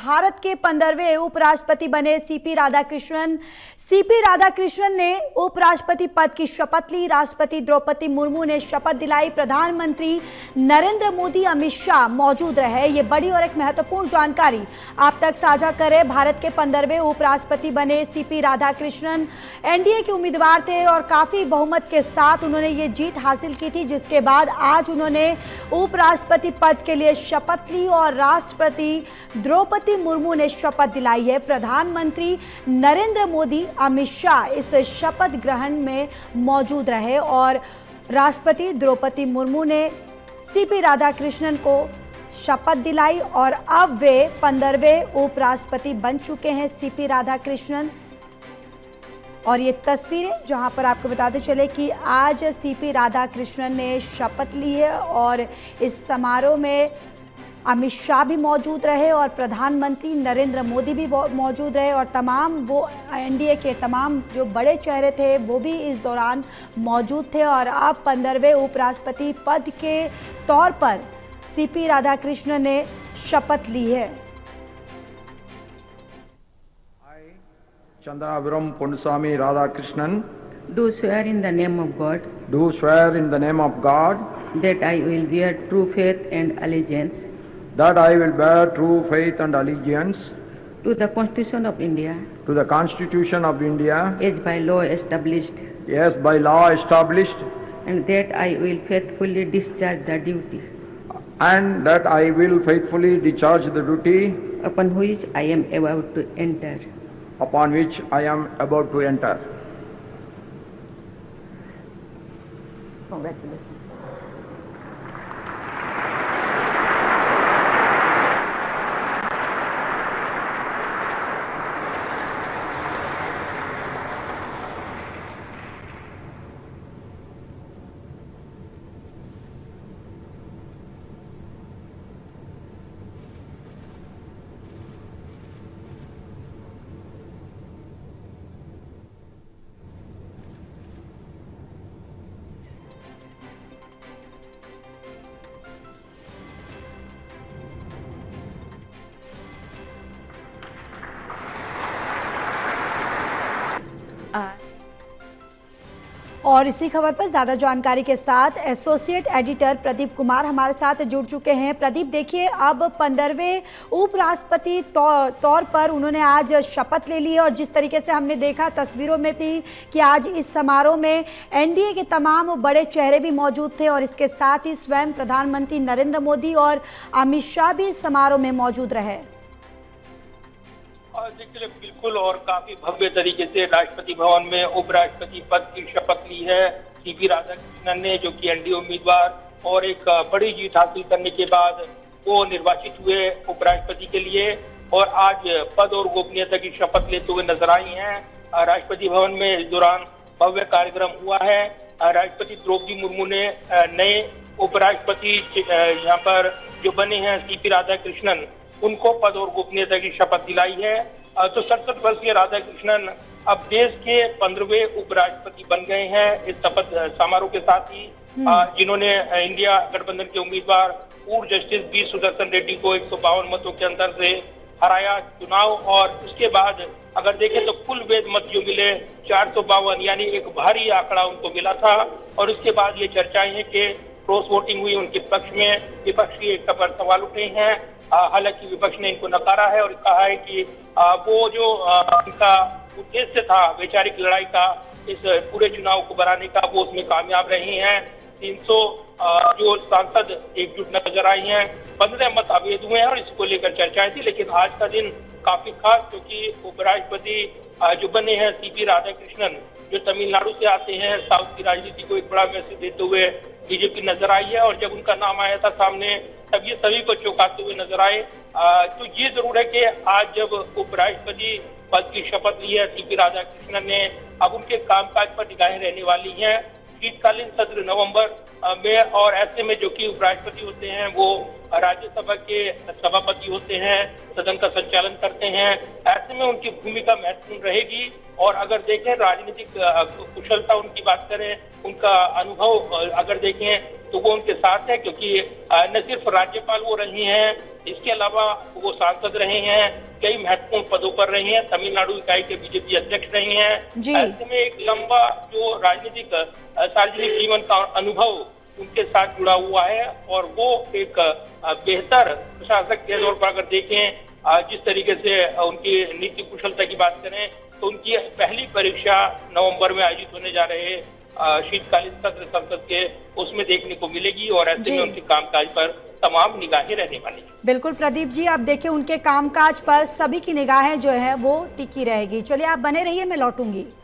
भारत के 15वें उपराष्ट्रपति बने सीपी राधाकृष्णन ने उपराष्ट्रपति पद की शपथ ली। राष्ट्रपति द्रौपदी मुर्मू ने शपथ दिलाई। प्रधानमंत्री नरेंद्र मोदी, अमित शाह मौजूद रहे। ये बड़ी और एक महत्वपूर्ण जानकारी आप तक साझा करें। भारत के 15वें उपराष्ट्रपति बने सीपी राधाकृष्णन एनडीए के उम्मीदवार थे और काफी बहुमत के साथ उन्होंने ये जीत हासिल की थी, जिसके बाद आज उन्होंने उपराष्ट्रपति पद के लिए शपथ ली और राष्ट्रपति द्रौपदी मुर्मू ने शपथ दिलाई है। प्रधानमंत्री नरेंद्र मोदी, अमित शाह इस शपथ ग्रहण में मौजूद रहे और राष्ट्रपति द्रौपदी मुर्मू ने सीपी राधाकृष्णन को शपथ दिलाई और अब वे 15वें उपराष्ट्रपति बन चुके हैं सीपी राधाकृष्णन। और ये तस्वीरें जहां पर आपको बताते चले कि आज सीपी राधाकृष्णन ने शपथ ली है और इस समारोह में अमित शाह भी मौजूद रहे और प्रधानमंत्री नरेंद्र मोदी भी मौजूद रहे और तमाम वो एनडीए के तमाम जो बड़े चेहरे थे वो भी इस दौरान मौजूद थे। और अब 15वें उपराष्ट्रपति पद के तौर पर सीपी राधाकृष्णन ने शपथ ली है। Chandravram Ponnusamy Radhakrishnan, do swear in the name of God do swear in the name of God that I will bear true faith and allegiance that I will bear true faith and allegiance to the Constitution of India to the Constitution of India as by law established, as by law established, and that I will faithfully discharge the duty and that I will faithfully discharge the duty upon which I am about to enter. upon which I am about to enter. Congratulations. और इसी खबर पर ज्यादा जानकारी के साथ associate editor Pradeep Kumar हमारे साथ जुड़ चुके हैं। प्रदीप, देखिए अब 15वें उपराष्ट्रपति तौर पर उन्होंने आज शपथ ले ली और जिस तरीके से हमने देखा तस्वीरों में भी कि आज इस समारोह में एनडीए के तमाम बड़े चेहरे भी मौजूद थे और इसके साथ ही स्वयं प्रधानमंत्री नरेंद्र मोदी और अमित शाह भी इस समारोह में मौजूद रहे। देखिए बिल्कुल, और काफी भव्य तरीके से राष्ट्रपति भवन में उपराष्ट्रपति पद की शपथ ली है सीपी राधाकृष्णन ने, जो कि एनडीए उम्मीदवार और एक बड़ी जीत हासिल करने के बाद वो निर्वाचित हुए उपराष्ट्रपति के लिए और आज पद और गोपनीयता की शपथ लेते हुए नजर आई हैं। राष्ट्रपति भवन में इस दौरान भव्य कार्यक्रम हुआ है। राष्ट्रपति द्रौपदी मुर्मू ने नए उपराष्ट्रपति यहाँ पर जो बने हैं सीपी राधाकृष्णन, उनको पद और गोपनीयता की शपथ दिलाई है। तो 67 वर्षीय राधाकृष्णन अब देश के 15वें उपराष्ट्रपति बन गए हैं इस शपथ समारोह के साथ ही, जिन्होंने इंडिया गठबंधन के उम्मीदवार पूर्व जस्टिस बी सुदर्शन रेड्डी को 152 मतों के अंतर से हराया चुनाव। और उसके बाद अगर देखें तो कुल वेद मत जो मिले 452, यानी एक भारी आंकड़ा उनको मिला था। और उसके बाद ये चर्चाएं हैं कि क्रॉस वोटिंग हुई उनके पक्ष में, विपक्ष की एक पर सवाल उठे हैं। हालांकि विपक्ष ने इनको नकारा है और कहा है कि वो जो उनका उद्देश्य था वैचारिक लड़ाई का, इस पूरे चुनाव को बनाने का, वो उसमें कामयाब रहे हैं। 300 जो सांसद एकजुट नजर आई हैं, 15 मत अवैध हुए हैं और इसको लेकर चर्चाएं थी। लेकिन आज का दिन काफी खास, क्योंकि उपराष्ट्रपति जो बने हैं सीपी राधाकृष्णन, जो तमिलनाडु से आते हैं, साउथ की राजनीति को एक बड़ा मैसेज देते हुए बीजेपी नजर आई है। और जब उनका नाम आया था सामने, तब ये सभी को चौंकाते हुए नजर आए। तो ये जरूर है कि आज जब उपराष्ट्रपति पद की शपथ ली है सीपी राधाकृष्णन ने, अब उनके कामकाज पर निगाहें रहने वाली हैं। शीतकालीन सत्र नवंबर में, और ऐसे में जो कि उपराष्ट्रपति होते हैं वो राज्यसभा के सभापति होते हैं, सदन का संचालन करते हैं, ऐसे में उनकी भूमिका महत्वपूर्ण रहेगी। और अगर देखें राजनीतिक कुशलता उनकी बात करें, उनका अनुभव अगर देखें तो वो उनके साथ है, क्योंकि न सिर्फ राज्यपाल वो रही हैं, इसके अलावा वो सांसद रहे हैं, कई महत्वपूर्ण पदों पर रहे हैं, तमिलनाडु इकाई के बीजेपी अध्यक्ष रहे हैं। ऐसे में एक लंबा जो राजनीतिक सार्वजनिक जीवन का अनुभव उनके साथ जुड़ा हुआ है, और वो एक बेहतर प्रशासक के तौर पर अगर देखें, जिस तरीके से उनकी नीति कुशलता की बात करें, तो उनकी पहली परीक्षा नवंबर में आयोजित होने जा रहे शीतकालीन सत्र संसद के, उसमें देखने को मिलेगी, और ऐसे में उनके कामकाज पर तमाम निगाहें रहने वाली हैं। बिल्कुल प्रदीप जी, आप देखिए उनके कामकाज पर सभी की निगाहें जो है वो टिकी रहेगी। चलिए आप बने रहिए, मैं लौटूंगी।